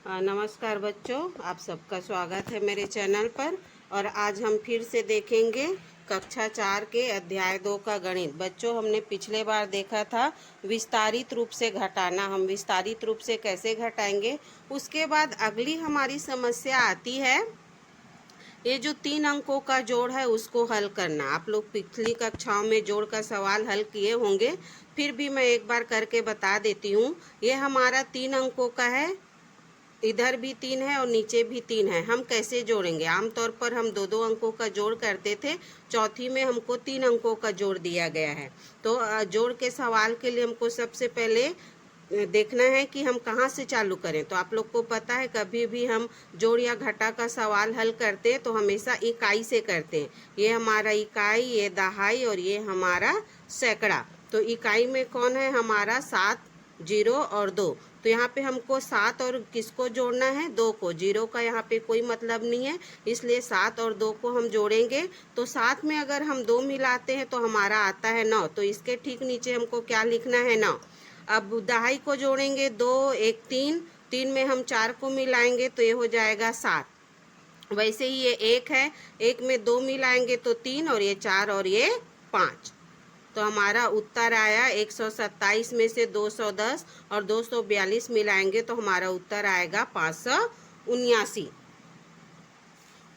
नमस्कार बच्चों, आप सबका स्वागत है मेरे चैनल पर। और आज हम फिर से देखेंगे कक्षा 4 के अध्याय 2 का गणित। बच्चों, हमने पिछले बार देखा था विस्तारित रूप से घटाना। हम विस्तारित रूप से कैसे घटाएंगे, उसके बाद अगली हमारी समस्या आती है ये जो 3 अंकों का जोड़ है उसको हल करना। आप लोग पिछली कक्षाओं में जोड़ का सवाल हल किए होंगे, फिर भी मैं एक बार करके बता देती हूँ। ये हमारा 3 अंकों का है, इधर भी 3 है और नीचे भी 3 है। हम कैसे जोड़ेंगे? आमतौर पर हम 2-2 अंकों का जोड़ करते थे, चौथी में हमको 3 अंकों का जोड़ दिया गया है। तो जोड़ के सवाल के लिए हमको सबसे पहले देखना है कि हम कहाँ से चालू करें। तो आप लोग को पता है, कभी भी हम जोड़ या घटा का सवाल हल करते हैं तो हमेशा इकाई से करते हैं। ये हमारा इकाई, ये दहाई और ये हमारा सैकड़ा। तो इकाई में कौन है हमारा? 7, 0 और 2। तो यहाँ पे हमको 7 और किसको जोड़ना है? 2 को। 0 का यहाँ पे कोई मतलब नहीं है, इसलिए 7 और 2 को हम जोड़ेंगे। तो 7 में अगर हम 2 मिलाते हैं तो हमारा आता है 9। तो इसके ठीक नीचे हमको क्या लिखना है? 9। अब दहाई को जोड़ेंगे, 2, 1, 3। 3 में हम 4 को मिलाएंगे तो ये हो जाएगा 7। वैसे ही ये 1 है, 1 में 2 मिलाएंगे तो 3 और ये 4 और ये 5। तो हमारा उत्तर आया 127 में से 210 और 242 मिलाएंगे तो हमारा उत्तर आएगा 579।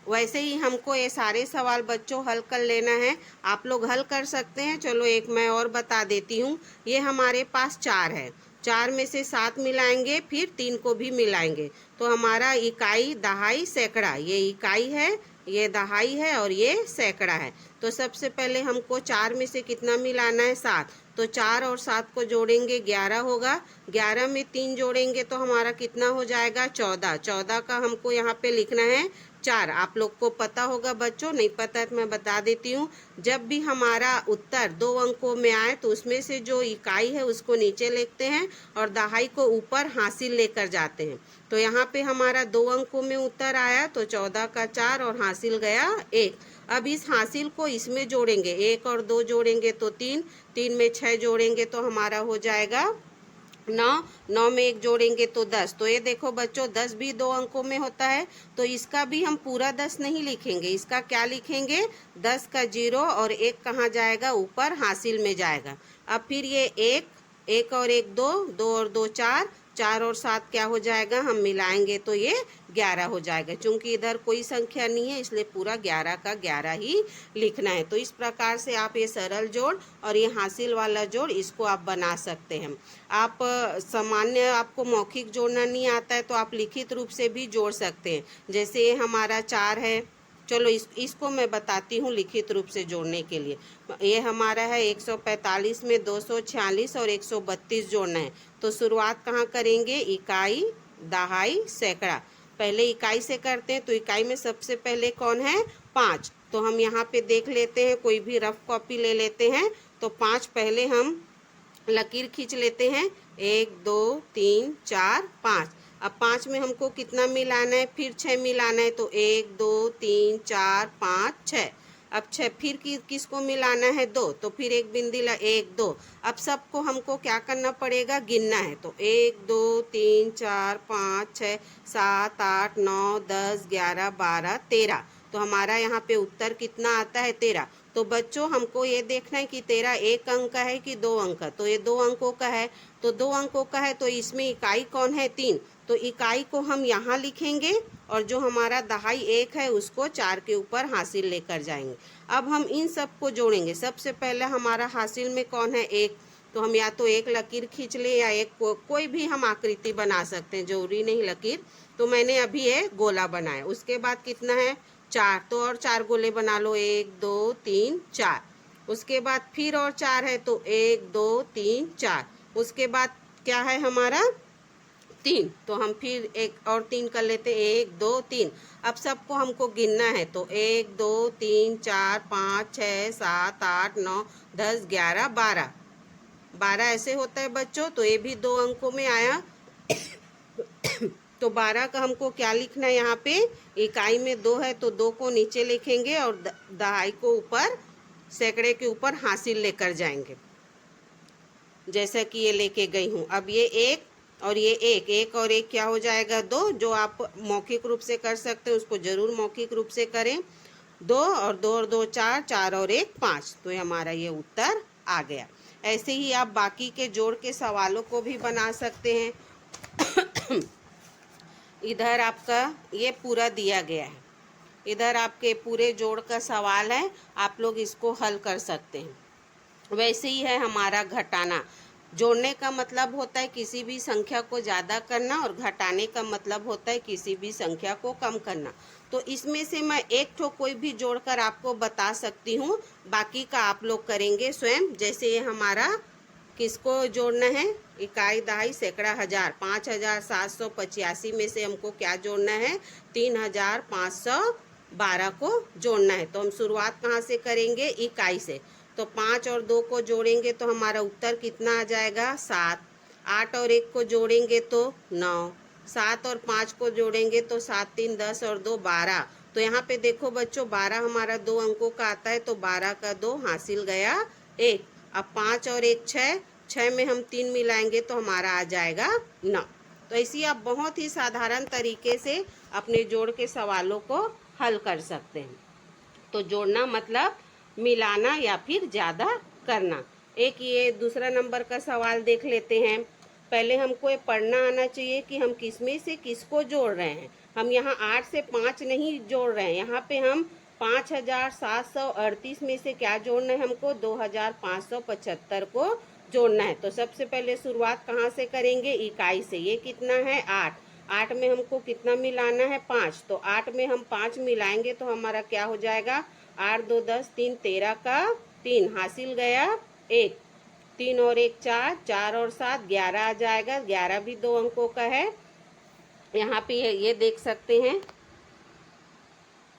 वैसे ही हमको ये सारे सवाल बच्चों हल कर लेना है। आप लोग हल कर सकते हैं। चलो एक मैं और बता देती हूँ। ये हमारे पास 4 है, 4 में से 7 मिलाएंगे, फिर 3 को भी मिलाएंगे तो हमारा इकाई, दहाई, सैकड़ा। ये इकाई है, ये दहाई है और ये सैकड़ा है। तो सबसे पहले हमको 4 में से कितना मिलाना है? 7। तो 4 और 7 को जोड़ेंगे, 11 होगा। 11 में 3 जोड़ेंगे तो हमारा कितना हो जाएगा? 14। 14 का हमको यहाँ पे लिखना है 4। आप लोग को पता होगा बच्चों, नहीं पता तो मैं बता देती हूँ। जब भी हमारा उत्तर 2 अंकों में आए तो उसमें से जो इकाई है उसको नीचे लिखते हैं और दहाई को ऊपर हासिल लेकर जाते हैं। तो यहाँ पे हमारा 2 अंकों में उत्तर आया तो 14 का 4 और हासिल गया 1। अब इस हासिल को इसमें जोड़ेंगे, 1 और 2 जोड़ेंगे तो 3, 3 में 6 जोड़ेंगे तो हमारा हो जाएगा 9, 9 में 1 जोड़ेंगे तो 10। तो ये देखो बच्चों, 10 भी 2 अंकों में होता है। तो इसका भी हम पूरा 10 नहीं लिखेंगे, इसका क्या लिखेंगे? 10 का 0 और 1 कहाँ जाएगा? ऊपर हासिल में जाएगा। अब फिर ये 1 और 1 2, 2 और 2 4, 4 और 7 क्या हो जाएगा? हम मिलाएंगे तो ये 11 हो जाएगा। चूंकि इधर कोई संख्या नहीं है इसलिए पूरा 11 का 11 ही लिखना है। तो इस प्रकार से आप ये सरल जोड़ और ये हासिल वाला जोड़ इसको आप बना सकते हैं। आप सामान्य आपको मौखिक जोड़ना नहीं आता है तो आप लिखित रूप से भी जोड़ सकते हैं। जैसे ये हमारा 4 है, चलो इसको मैं बताती हूँ लिखित रूप से जोड़ने के लिए। ये हमारा है 145 में 246 और 132 जोड़ना है। तो शुरुआत कहाँ करेंगे? इकाई, दहाई, सैकड़ा। पहले इकाई से करते हैं तो इकाई में सबसे पहले कौन है? 5। तो हम यहाँ पे देख लेते हैं, कोई भी रफ कॉपी ले लेते हैं। तो 5 पहले हम लकीर खींच लेते हैं, 1 2 3 4 5। अब 5 में हमको कितना मिलाना है? फिर 6 मिलाना है तो 1 2 3 4 5 6। अब 6 फिर किसको मिलाना है? 2। तो फिर एक बिंदी ला, 1 2। अब सबको हमको क्या करना पड़ेगा? गिनना है। तो 1 2 3 4 5 6 7 8 9 10 11 12 13। तो हमारा यहाँ पे उत्तर कितना आता है? 13। तो बच्चों हमको ये देखना है कि 13 1 अंक का है कि 2 अंक का। तो ये 2 अंकों का है। तो 2 अंकों का है तो इसमें इकाई कौन है? 3। तो इकाई को हम यहाँ लिखेंगे और जो हमारा दहाई 1 है उसको 4 के ऊपर हासिल लेकर जाएंगे। अब हम इन सब को जोड़ेंगे। सबसे पहले हमारा हासिल में कौन है? 1। तो हम या तो एक लकीर खींच ले या एक कोई भी हम आकृति बना सकते हैं, जरूरी नहीं लकीर। तो मैंने अभी ये गोला बनाया। उसके बाद कितना है? 4। तो और 4 गोले बना लो, 1 2 3 4। उसके बाद फिर और 4 है तो 1 2 3 4। उसके बाद क्या है हमारा? 3। तो हम फिर एक और 3 कर लेते हैं, 1 2 3। अब सबको हमको गिनना है तो 1 2 3 4 5 6 7 8 9 10 11 12। 12 ऐसे होता है बच्चों। तो ये भी 2 अंकों में आया। तो 12 का हमको क्या लिखना है? यहाँ पे इकाई में 2 है तो 2 को नीचे लिखेंगे और दहाई को ऊपर, सैकड़े के ऊपर हासिल लेकर जाएंगे, जैसा कि ये लेके गई हूँ। अब ये 1 और ये एक और एक क्या हो जाएगा 2। जो आप मौखिक रूप से कर सकते हैं उसको जरूर मौखिक रूप से करें। 2 और 2 4, 4 और 1 5। तो ये हमारा ये उत्तर आ गया। ऐसे ही आप बाकी के जोड़ के सवालों को भी बना सकते हैं। इधर आपका ये पूरा दिया गया है, इधर आपके पूरे जोड़ का सवाल है, आप लोग इसको हल कर सकते हैं। वैसे ही है हमारा घटाना। जोड़ने का मतलब होता है किसी भी संख्या को ज़्यादा करना और घटाने का मतलब होता है किसी भी संख्या को कम करना। तो इसमें से मैं एक ठो कोई भी जोड़कर आपको बता सकती हूँ, बाकी का आप लोग करेंगे स्वयं। जैसे ये हमारा किसको जोड़ना है, इकाई दहाई सैकड़ा हजार। 5785 में से हमको क्या जोड़ना है, 3512 को जोड़ना है। तो हम शुरुआत कहाँ से करेंगे, इकाई से। तो 5 और 2 को जोड़ेंगे तो हमारा उत्तर कितना आ जाएगा 7। 8 और 1 को जोड़ेंगे तो 9। 7 और 5 को जोड़ेंगे तो 7 3 10 और 2 12। तो यहाँ पे देखो बच्चों 12 हमारा 2 अंकों का आता है, तो 12 का 2 हासिल गया 1। अब 5 और 1 6, 6 में हम 3 मिलाएंगे तो हमारा आ जाएगा 9। तो ऐसी आप बहुत ही साधारण तरीके से अपने जोड़ के सवालों को हल कर सकते हैं। तो जोड़ना मतलब मिलाना या फिर ज़्यादा करना। एक ये दूसरा नंबर का सवाल देख लेते हैं। पहले हमको ये पढ़ना आना चाहिए कि हम किस में से किसको जोड़ रहे हैं। हम यहाँ 8 से 5 नहीं जोड़ रहे हैं, यहाँ पे हम 5738 में से क्या जोड़ना है, हमको 2575 को जोड़ना है। तो सबसे पहले शुरुआत कहाँ से करेंगे, इकाई से। ये कितना है 8। 8 में हमको कितना मिलाना है 5। तो 8 में हम 5 मिलाएंगे तो हमारा क्या हो जाएगा 8 2 10 3 13 का 3 हासिल गया 1। 3 और 1 4, 4 और 7 11 आ जाएगा। 11 भी 2 अंकों का है। यहाँ पे ये देख सकते हैं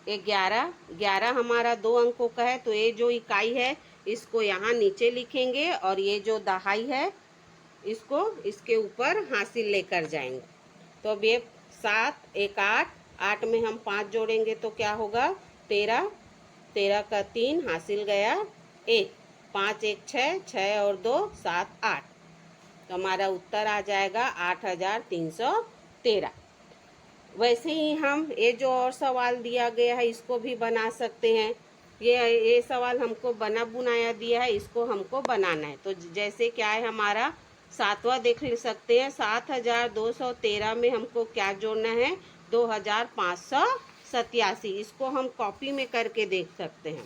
ये 11 हमारा 2 अंकों का है। तो ये जो इकाई है इसको यहाँ नीचे लिखेंगे और ये जो दहाई है इसको इसके ऊपर हासिल लेकर जाएंगे। तो अब ये 7 1 8, 8 में हम 5 जोड़ेंगे तो क्या होगा 13। 13 का 3 हासिल गया 1। 5 1 6, 6 और 2 7 8। तो हमारा उत्तर आ जाएगा 8313। वैसे ही हम ये जो और सवाल दिया गया है इसको भी बना सकते हैं। ये सवाल हमको बना बुनाया दिया है, इसको हमको बनाना है। तो जैसे क्या है हमारा 7वां देख सकते हैं। 7213 में हमको क्या जोड़ना है 2587। इसको हम कॉपी में करके देख सकते हैं।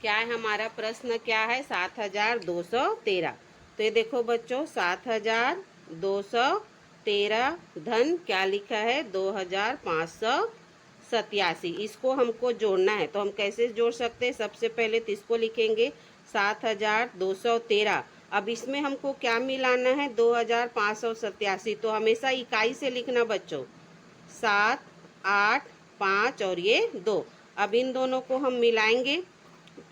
क्या है हमारा प्रश्न, क्या है 7213। तो ये देखो बच्चों 7213 धन क्या लिखा है 2587। इसको हमको जोड़ना है। तो हम कैसे जोड़ सकते हैं, सबसे पहले तो इसको लिखेंगे 7213। अब इसमें हमको क्या मिलाना है 2587। तो हमेशा इकाई से लिखना बच्चों, 7 8 5 और ये 2। अब इन दोनों को हम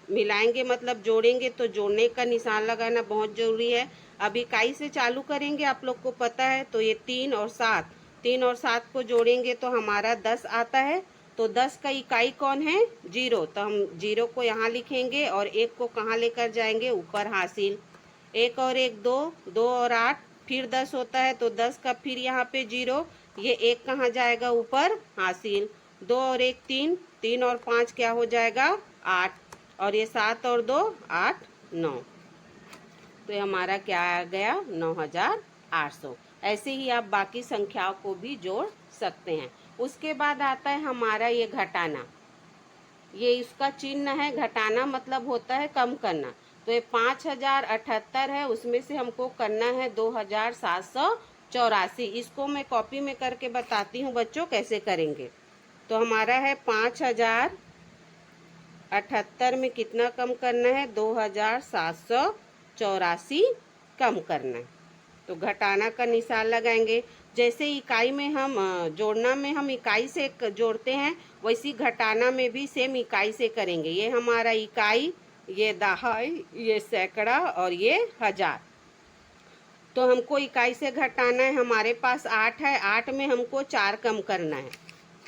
मिलाएंगे मतलब जोड़ेंगे। तो जोड़ने का निशान लगाना बहुत जरूरी है। अब इकाई से चालू करेंगे, आप लोग को पता है। तो ये 3 और 7, 3 और 7 को जोड़ेंगे तो हमारा 10 आता है। तो 10 का इकाई कौन है 0। तो हम 0 को यहाँ लिखेंगे और 1 को कहाँ लेकर जाएंगे ऊपर हासिल। 1 और 1 2, 2 और 8 फिर 10 होता है। तो 10 का फिर यहाँ पे 0, ये 1 कहाँ जाएगा ऊपर हासिल। 2 और 1 3, 3 और 5 क्या हो जाएगा 8। और ये 7 और 2 8 9। तो ये हमारा क्या आ गया 9800। ऐसे ही आप बाकी संख्याओं को भी जोड़ सकते हैं। उसके बाद आता है हमारा ये घटाना। ये इसका चिन्ह है, घटाना मतलब होता है कम करना। तो ये 5078 है, उसमें से हमको करना है 2784। इसको मैं कॉपी में करके बताती हूँ बच्चों कैसे करेंगे। तो हमारा है 5078 में कितना कम करना है 2784 कम करना है। तो घटाना का निशान लगाएंगे। जैसे इकाई में हम जोड़ना में हम इकाई से जोड़ते हैं, वैसी घटाना में भी सेम इकाई से करेंगे। ये हमारा इकाई, ये दहाई, ये सैकड़ा और ये हजार। तो हमको इकाई से घटाना है। हमारे पास 8 है, 8 में हमको 4 कम करना है।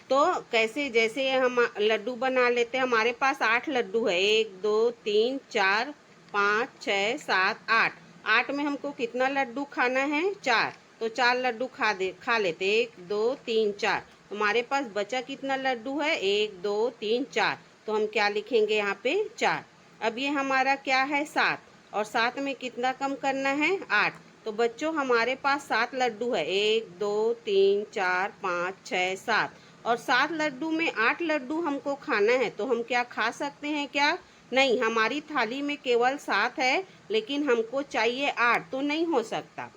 तो कैसे, जैसे हम लड्डू बना लेते हैं। हमारे पास 8 लड्डू है, 1 2 3 4 5 6 7 8। 8 में हमको कितना लड्डू खाना है? 4। तो 4 लड्डू खा लेते। 1 2 3 4। हमारे पास बचा कितना लड्डू है? 1 2 3 4। तो हम क्या लिखेंगे यहाँ पे? 4। अब ये हमारा क्या है? 7। और 7 में कितना कम करना है? 8। तो बच्चों हमारे पास 7 लड्डू है। 1 2 3 4 5 6 7। और 7 लड्डू में 8 लड्डू हमको खाना है। तो हम क्या खा सकते हैं क्या? नहीं, हमारी थाली में केवल 7 है, लेकिन हमको चाहिए 8, तो नहीं हो सकता।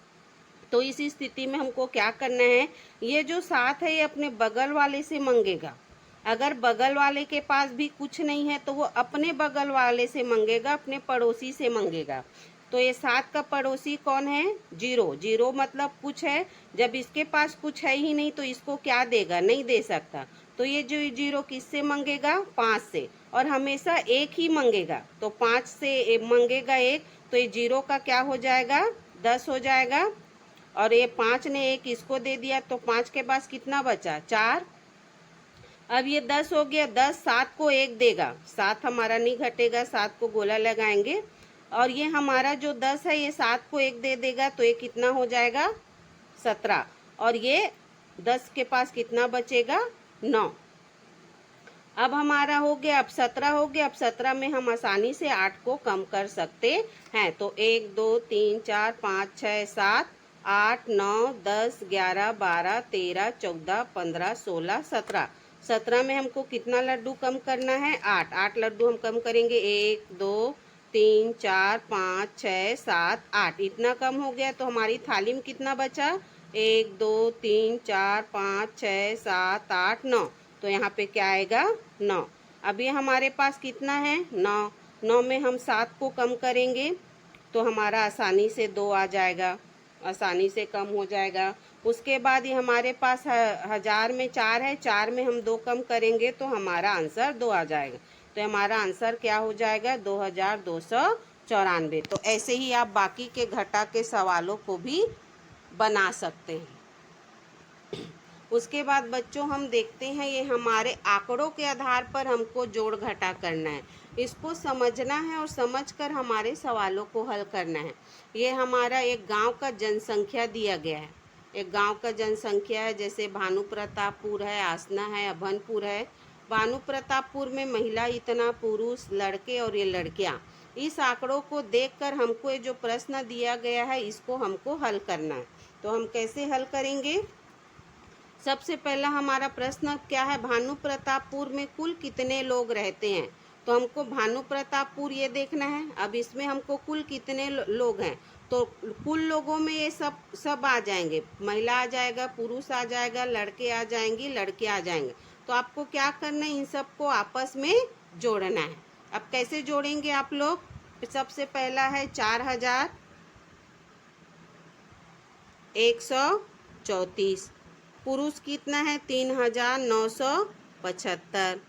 तो इस स्थिति में हमको क्या करना है? ये जो 7 है ये अपने बगल वाले से मांगेगा। अगर बगल वाले के पास भी कुछ नहीं है तो वो अपने बगल वाले से मांगेगा, अपने पड़ोसी से मांगेगा। तो ये 7 का पड़ोसी कौन है? 0। 0 मतलब कुछ है। जब इसके पास कुछ है ही नहीं तो इसको क्या देगा? नहीं दे सकता। तो ये जो 0 किससे मांगेगा? 5 से। और हमेशा 1 ही मांगेगा। तो 5 से मांगेगा 1। तो ये 0 का क्या हो जाएगा? 10 हो जाएगा। और ये 5 ने 1 इसको दे दिया तो 5 के पास कितना बचा? 4। अब ये 10 हो गया। 10 7 को 1 देगा। 7 हमारा नहीं घटेगा, 7 को गोला लगाएंगे। और ये हमारा जो 10 है ये 7 को 1 दे देगा तो ये कितना हो जाएगा? 17। और ये 10 के पास कितना बचेगा? 9। अब हमारा हो गया। अब 17 हो गया। अब 17 में हम आसानी से 8 को कम कर सकते हैं। तो 1 2 3 4 5 6 7 8 9 10 11 12 13 14 15 16 17। 17 में हमको कितना लड्डू कम करना है? 8। 8 लड्डू हम कम करेंगे। 1 2 3 4 5 6 7 8। इतना कम हो गया। तो हमारी थाली में कितना बचा? 1 2 3 4 5 6 7 8 9। तो यहाँ पे क्या आएगा? 9। अब ये हमारे पास कितना है? 9। 9 में हम 7 को कम करेंगे तो हमारा आसानी से 2 आ जाएगा, आसानी से कम हो जाएगा। उसके बाद ये हमारे पास 1000 में 4 है। 4 में हम 2 कम करेंगे तो हमारा आंसर 2 आ जाएगा। तो हमारा आंसर क्या हो जाएगा? 2294। तो ऐसे ही आप बाकी के घटा के सवालों को भी बना सकते हैं। उसके बाद बच्चों हम देखते हैं ये हमारे आंकड़ों के आधार पर हमको जोड़ घटा करना है। इसको समझना है और समझकर हमारे सवालों को हल करना है। ये हमारा एक गांव का जनसंख्या दिया गया है। एक गांव का जनसंख्या है, जैसे भानु प्रतापपुर है, आसना है, अभनपुर है। भानु प्रतापपुर में महिला इतना, पुरुष, लड़के और ये लड़कियां। इस आंकड़ों को देखकर हमको ये जो प्रश्न दिया गया है इसको हमको हल करना है। तो हम कैसे हल करेंगे? सबसे पहला हमारा प्रश्न क्या है? भानु प्रतापपुर में कुल कितने लोग रहते हैं? तो हमको भानु प्रतापपुर ये देखना है। अब इसमें हमको कुल कितने लोग हैं? तो कुल लोगों में ये सब आ जाएंगे। महिला आ जाएगा, पुरुष आ जाएगा, लड़के आ जाएंगी, लड़के आ जाएंगे। तो आपको क्या करना है? इन सबको आपस में जोड़ना है। अब कैसे जोड़ेंगे आप लोग? सबसे पहला है 4134। पुरुष कितना है? 3975।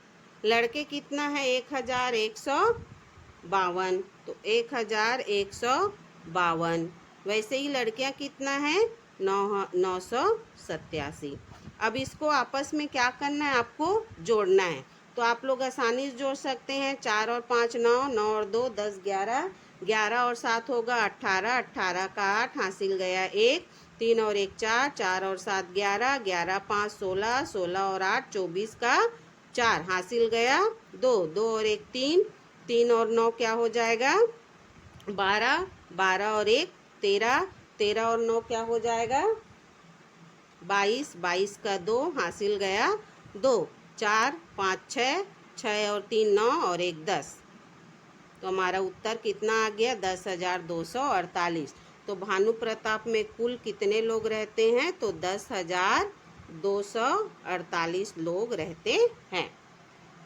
लड़के कितना है? 1152। तो 1152। वैसे ही लड़कियां कितना है? 987। अब इसको आपस में क्या करना है? आपको जोड़ना है। तो आप लोग आसानी से जोड़ सकते हैं। 4 और 5 9, 9 और 2 10 11, 11 और 7 होगा 18, 18 का 8 हासिल गया 1, 3 और 1 4, 4 और 7 11, 11 5 16, 16 और 8 24 का 4 हासिल गया 2, 2 और 1 3, 3 और 9 क्या हो जाएगा? 12, 12 और 1 13, 13 और 9 क्या हो जाएगा? 22, 22 का 2 हासिल गया 2, 4 5 6, 6 और 3 9 और 1 10। तो हमारा उत्तर कितना आ गया? 10,248। तो भानु प्रताप में कुल कितने लोग रहते हैं? तो 10,248 लोग रहते हैं।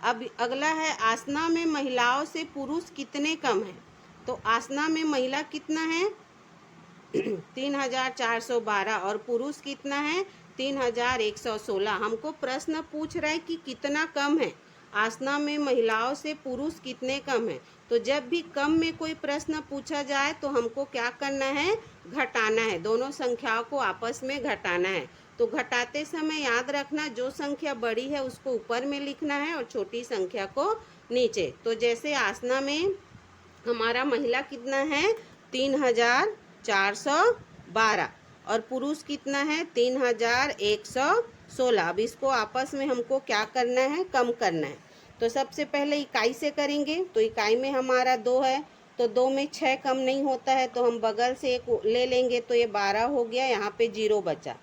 अब अगला है आसना में महिलाओं से पुरुष कितने कम हैं? तो आसना में महिला कितना है? 3,412 और पुरुष कितना है? 3,116। हमको प्रश्न पूछ रहा है कि कितना कम है। आसना में महिलाओं से पुरुष कितने कम हैं। तो जब भी कम में कोई प्रश्न पूछा जाए तो हमको क्या करना है? घटाना है। दोनों संख्याओं को आपस में घटाना है। तो घटाते समय याद रखना, जो संख्या बड़ी है उसको ऊपर में लिखना है और छोटी संख्या को नीचे। तो जैसे आसना में हमारा महिला कितना है? 3,000 412 और पुरुष कितना है 3116। अब इसको आपस में हमको क्या करना है, कम करना है। तो सबसे पहले इकाई से करेंगे। तो इकाई में हमारा 2 है, तो 2 में 6 कम नहीं होता है, तो हम बगल से एक ले लेंगे, तो ये 12 हो गया, यहाँ पे 0 बचा।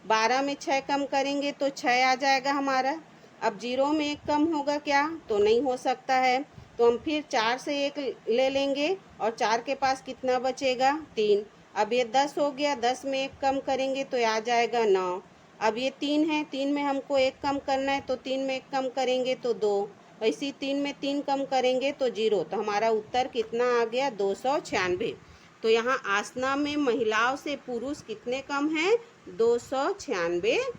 12 में 6 कम करेंगे तो 6 आ जाएगा हमारा। अब 0 में 1 कम होगा क्या, तो नहीं हो सकता है, तो हम फिर 4 से 1 ले लेंगे और 4 के पास कितना बचेगा 3। अब ये 10 हो गया, 10 में 1 कम करेंगे तो आ जाएगा 9। अब ये 3 है, 3 में हमको 1 कम करना है, तो 3 में 1 कम करेंगे तो 2। वैसे 3 में 3 कम करेंगे तो 0। तो हमारा उत्तर कितना आ गया 296। तो यहाँ आसना में महिलाओं से पुरुष कितने कम हैं, 296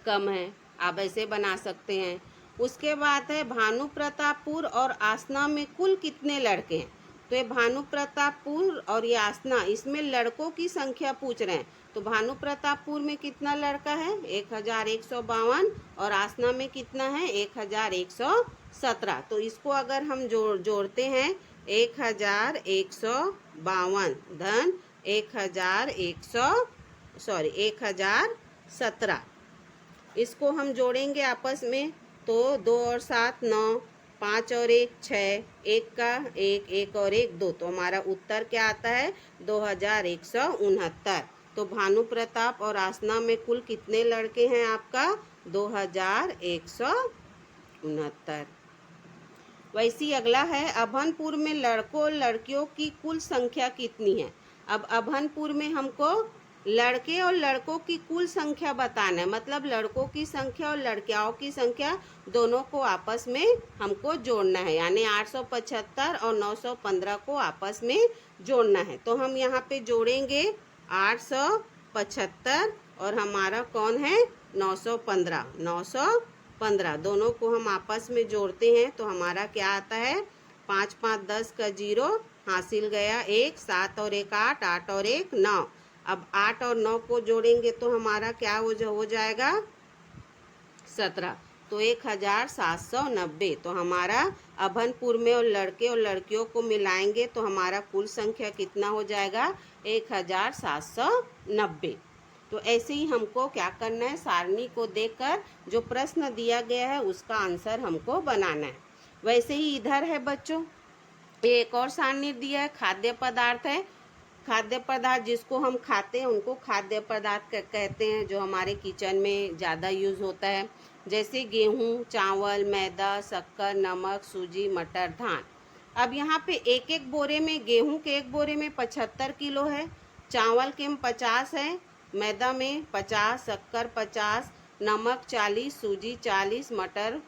कम है। आप ऐसे बना सकते हैं। उसके बाद है भानु प्रतापपुर और आसना में कुल कितने लड़के हैं। तो ये भानु प्रतापपुर और ये आसना, इसमें लड़कों की संख्या पूछ रहे हैं। तो भानु प्रतापपुर में कितना लड़का है 1152 और आसना में कितना है 1117। तो इसको अगर हम जोड़ते हैं 1152 धन 1017, इसको हम जोड़ेंगे आपस में, तो 2 और 7 9, 5 और 1 6, 1 का 1, 1 और 1 2। तो हमारा उत्तर क्या आता है 2169। तो भानु प्रताप और आसना में कुल कितने लड़के हैं आपका 2169। वैसे ही अगला है अभनपुर में लड़कों और लड़कियों की कुल संख्या कितनी है। अब अभनपुर में हमको लड़के और लड़कों की कुल संख्या बताना है, मतलब लड़कों की संख्या और लड़कियों की संख्या दोनों को आपस में हमको जोड़ना है, यानी 875 और 915 को आपस में जोड़ना है। तो हम यहाँ पे जोड़ेंगे 875 और हमारा कौन है 915 दोनों को हम आपस में जोड़ते हैं तो हमारा क्या आता है 5 5 10 का 0 हासिल गया 1, 7 और 1 8, 8 और 1 9। अब 8 और 9 को जोड़ेंगे तो हमारा क्या हो जाएगा 17। तो 1790। तो हमारा अभनपुर में और लड़के और लड़कियों को मिलाएंगे तो हमारा कुल संख्या कितना हो जाएगा 1790। तो ऐसे ही हमको क्या करना है, सारणी को देखकर जो प्रश्न दिया गया है उसका आंसर हमको बनाना है। वैसे ही इधर है बच्चों, एक और सारणी दिया है, खाद्य पदार्थ है। खाद्य पदार्थ जिसको हम खाते हैं उनको खाद्य पदार्थ कहते हैं, जो हमारे किचन में ज़्यादा यूज़ होता है, जैसे गेहूँ, चावल, मैदा, शक्कर, नमक, सूजी, मटर, धान। अब यहाँ पे एक एक बोरे में, गेहूँ के एक बोरे में 75 किलो है, चावल के में 50 है, मैदा में 50, शक्कर 50, नमक 40, सूजी 40, मटर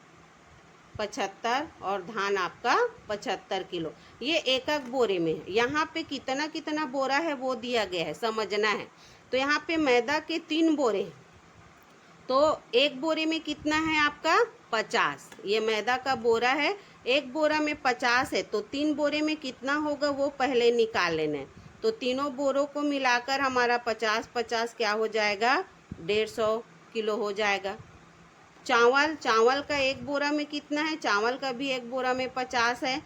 75 और धान आपका 75 किलो। ये एक एक बोरे में है। यहाँ पे कितना कितना बोरा है वो दिया गया है, समझना है। तो यहाँ पे मैदा के 3 बोरे हैं, तो एक बोरे में कितना है आपका 50। ये मैदा का बोरा है, एक बोरा में 50 है, तो 3 बोरे में कितना होगा वो पहले निकाल लेना है। तो तीनों बोरों को मिलाकर हमारा 50 क्या हो जाएगा 150 किलो हो जाएगा। चावल का एक बोरा में कितना है, चावल का भी एक बोरा में 50 है,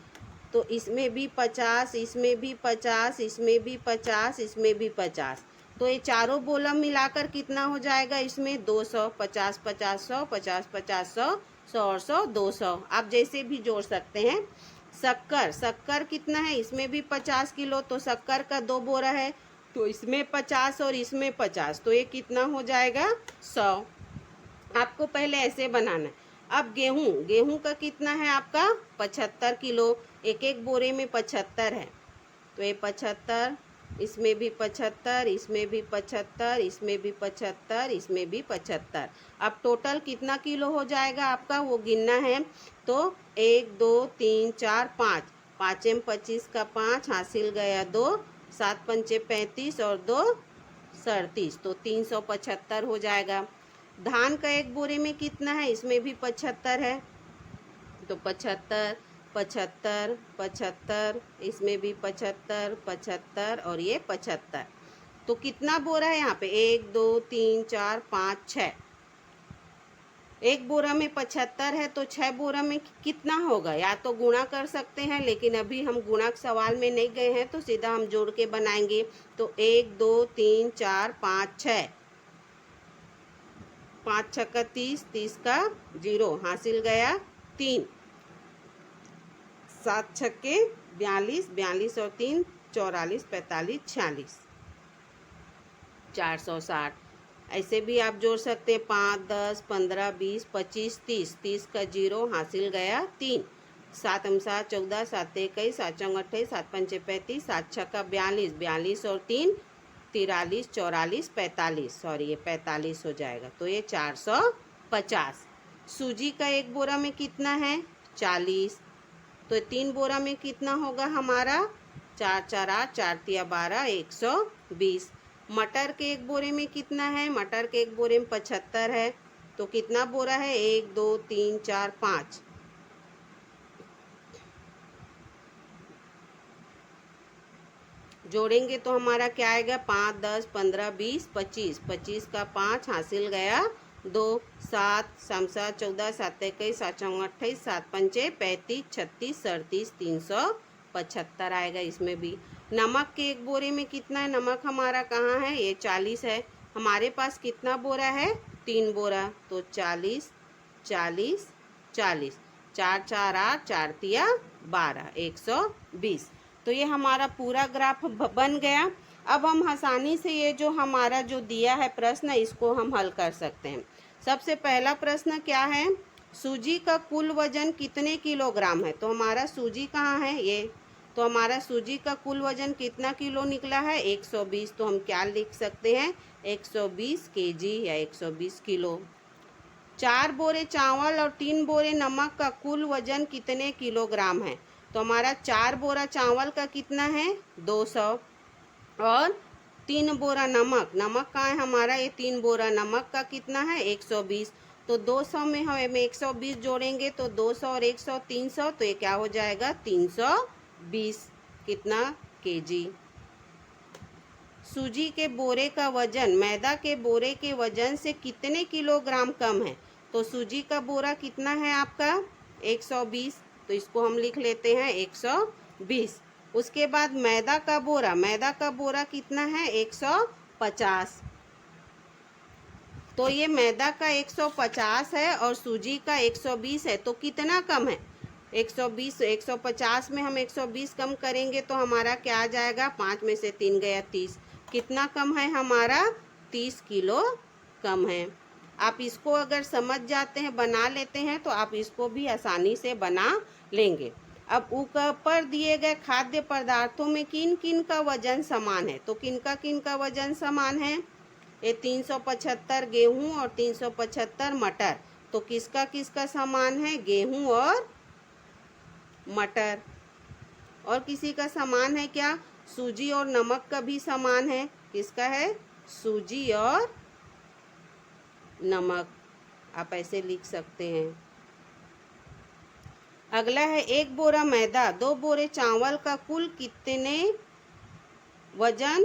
तो इसमें भी 50, इसमें भी 50, इसमें भी 50, इसमें भी 50। तो ये चारों बोला मिलाकर कितना हो जाएगा इसमें 200, 50 50 100, 50 50 100, 100 और 100 200। आप जैसे भी जोड़ सकते हैं। शक्कर कितना है, इसमें भी 50 किलो, तो शक्कर का 2 बोरा है, तो इसमें 50 और इसमें 50, तो ये कितना हो जाएगा 100। आपको पहले ऐसे बनाना है। अब गेहूं का कितना है आपका 75 किलो, एक एक बोरे में 75 है, तो ये 75, इसमें भी 75, इसमें भी 75, इसमें भी 75, इसमें भी 75। अब टोटल कितना किलो हो जाएगा आपका वो गिनना है। तो 1 2 3 4 5, 5 में 25 का 5 हासिल गया 2, 7 पंचे 35 और 2 37, तो 375 हो जाएगा। धान का एक बोरे में कितना है, इसमें भी 75 है, तो 75 75 75, इसमें भी 75 75 और ये 75। तो कितना बोरा है यहाँ पे 1 2 3 4 5 6, एक बोरा में 75 है तो 6 बोरा में कितना होगा, या तो गुणा कर सकते हैं, लेकिन अभी हम गुणक सवाल में नहीं गए हैं तो सीधा हम जोड़ के बनाएंगे। तो 1 2 3 4 5 6, 5 छक्का 30, 30 का 0 हासिल गया 3, 7 छक्के 42, 42 और 3 44, 45 46, 460। ऐसे भी आप जोड़ सकते हैं 5 10 15 20 25 30, 30 का 0 हासिल गया 3, 7 7 14, 7 21, 7 28, 7 5 35, 7 छक्का 42, 42 और 3 43, 44, 45, सॉरी ये 45 हो जाएगा, तो ये 450। सूजी का एक बोरा में कितना है 40, तो 3 बोरा में कितना होगा हमारा 4 4 8, 4 3 12, 120। मटर के एक बोरे में कितना है, मटर के एक बोरे में 75 है, तो कितना बोरा है 1 2 3 4 5, जोड़ेंगे तो हमारा क्या आएगा 5 10 15 20 25, 25 का 5 हासिल गया 2, 7 7 14, 7 21, 7 28, 7 5 35, 36 37, 375 आएगा इसमें भी। नमक के एक बोरे में कितना है, नमक हमारा कहाँ है, ये 40 है, हमारे पास कितना बोरा है 3 बोरा, तो 40 40 40, 4 4 8, 4 3 12, 120। तो ये हमारा पूरा ग्राफ बन गया। अब हम आसानी से ये जो हमारा जो दिया है प्रश्न, इसको हम हल कर सकते हैं। सबसे पहला प्रश्न क्या है, सूजी का कुल वजन कितने किलोग्राम है, तो हमारा सूजी कहाँ है ये, तो हमारा सूजी का कुल वजन कितना किलो निकला है 120, तो हम क्या लिख सकते हैं 120 केजी या 120 किलो। 4 बोरे चावल और 3 बोरे नमक का कुल वजन कितने किलोग्राम है, तो हमारा 4 बोरा चावल का कितना है 200, और 3 बोरा नमक, नमक का है हमारा ये 3 बोरा नमक का कितना है 120, तो 200 में हम 120 जोड़ेंगे तो 200 और 100 300, तो ये क्या हो जाएगा 320 कितना केजी। सूजी के बोरे का वजन मैदा के बोरे के वजन से कितने किलोग्राम कम है, तो सूजी का बोरा कितना है आपका 120, तो इसको हम लिख लेते हैं 120। उसके बाद मैदा का बोरा कितना है 150, तो ये मैदा का 150 है और सूजी का 120 है, तो कितना कम है 120, 150 में हम 120 कम करेंगे तो हमारा क्या आ जाएगा, 5 में से 3 गया 30, कितना कम है हमारा 30 किलो कम है। आप इसको अगर समझ जाते हैं बना लेते हैं तो आप इसको भी आसानी से बना लेंगे। अब ऊपर दिए गए खाद्य पदार्थों में किन किन का वजन समान है, तो किन का वजन समान है, ये 375 गेहूं और 375 मटर, तो किसका किसका समान है गेहूं और मटर। और किसी का समान है क्या, सूजी और नमक का भी समान है, किसका है सूजी और नमक, आप ऐसे लिख सकते हैं। अगला है 1 बोरा मैदा 2 बोरे चावल का कुल कितने वजन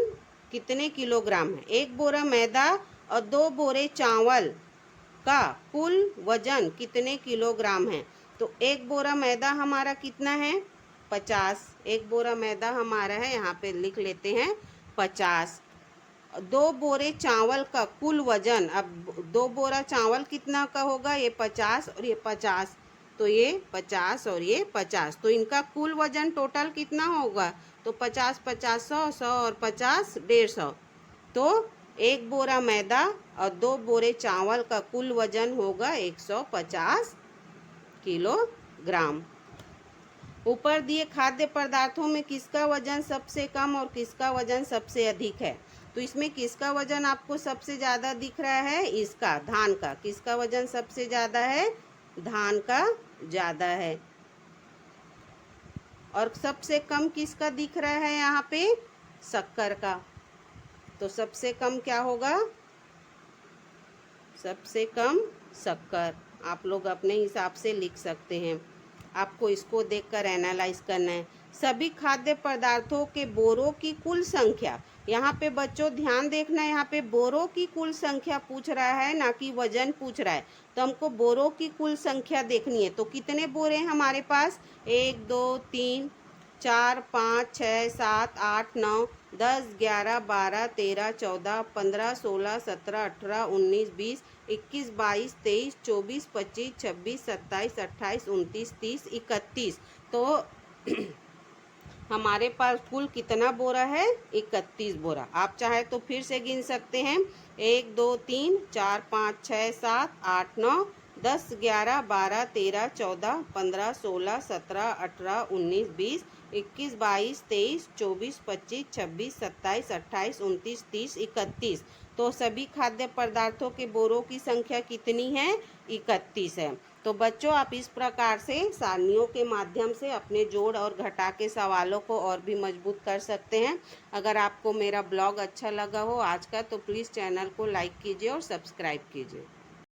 कितने किलोग्राम है, 1 बोरा मैदा और 2 बोरे चावल का कुल वजन कितने किलोग्राम है, तो 1 बोरा मैदा हमारा कितना है 50, 1 बोरा मैदा हमारा है यहाँ पे लिख लेते हैं 50। 2 बोरे चावल का कुल वजन, अब 2 बोरा चावल कितना का होगा, ये 50 और ये 50, तो ये 50 और ये 50, तो इनका कुल वजन टोटल कितना होगा, तो 50 50 100 100 और 50 150, तो 1 बोरा मैदा और 2 बोरे चावल का कुल वजन होगा 150 किलोग्राम। ऊपर दिए खाद्य पदार्थों में किसका वजन सबसे कम और किसका वजन सबसे अधिक है, तो इसमें किसका वजन आपको सबसे ज़्यादा दिख रहा है, इसका धान का, किसका वजन सबसे ज़्यादा है, धान का ज़्यादा है। और सबसे कम किसका दिख रहा है यहाँ पे, शक्कर का, तो सबसे कम क्या होगा, सबसे कम शक्कर, आप लोग अपने हिसाब से लिख सकते हैं, आपको इसको देखकर एनालाइज करना है। सभी खाद्य पदार्थों के बोरों की कुल संख्या, यहाँ पे बच्चों ध्यान देखना, यहाँ पे बोरों की कुल संख्या पूछ रहा है, ना कि वजन पूछ रहा है। तो हमको बोरों की कुल संख्या देखनी है। तो कितने बोरे हैं हमारे पास? 1 2 3 4 5 6 7 8 9 10 11 12 13 14 15 16 17 18 19 20 21 22 23 24 25 26 27 28 29 30 31। तो हमारे पास कुल कितना बोरा है? 31 बोरा। आप चाहे तो फिर से गिन सकते हैं। 1 2 3 4 5 6 7 8 9 10 11 12 13 14 15 16 17 18 19 20 21 22 23 24 25 26 27 28 29 30 31। तो सभी खाद्य पदार्थों के बोरों की संख्या कितनी है? 31 है। तो बच्चों, आप इस प्रकार से सारणियों के माध्यम से अपने जोड़ और घटा के सवालों को और भी मजबूत कर सकते हैं। अगर आपको मेरा ब्लॉग अच्छा लगा हो आज का, तो प्लीज़ चैनल को लाइक कीजिए और सब्सक्राइब कीजिए।